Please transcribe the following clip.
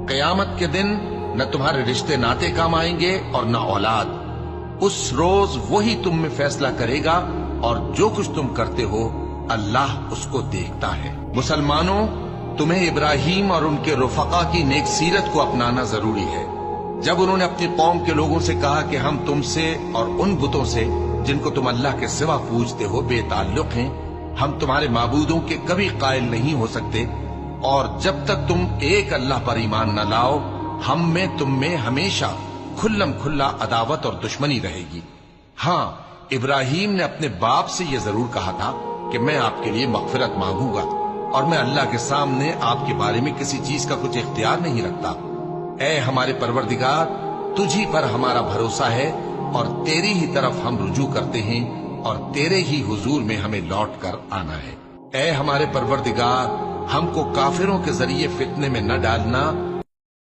قیامت کے دن نہ تمہارے رشتے ناتے کام آئیں گے اور نہ اولاد. اس روز وہی تم میں فیصلہ کرے گا اور جو کچھ تم کرتے ہو اللہ اس کو دیکھتا ہے. مسلمانوں، تمہیں ابراہیم اور ان کے رفقا کی نیک سیرت کو اپنانا ضروری ہے. جب انہوں نے اپنی قوم کے لوگوں سے کہا کہ ہم تم سے اور ان بتوں سے جن کو تم اللہ کے سوا پوجتے ہو بے تعلق ہیں، ہم تمہارے معبودوں کے کبھی قائل نہیں ہو سکتے، اور جب تک تم ایک اللہ پر ایمان نہ لاؤ ہم میں تم میں ہمیشہ کھلم کھلا عداوت اور دشمنی رہے گی. ہاں، ابراہیم نے اپنے باپ سے یہ ضرور کہا تھا کہ میں آپ کے لیے مغفرت مانگوں گا اور میں اللہ کے سامنے آپ کے بارے میں کسی چیز کا کچھ اختیار نہیں رکھتا. اے ہمارے پروردگار، تجھی پر ہمارا بھروسہ ہے اور تیری ہی طرف ہم رجوع کرتے ہیں اور تیرے ہی حضور میں ہمیں لوٹ کر آنا ہے. اے ہمارے پروردگار، ہم کو کافروں کے ذریعے فتنے میں نہ ڈالنا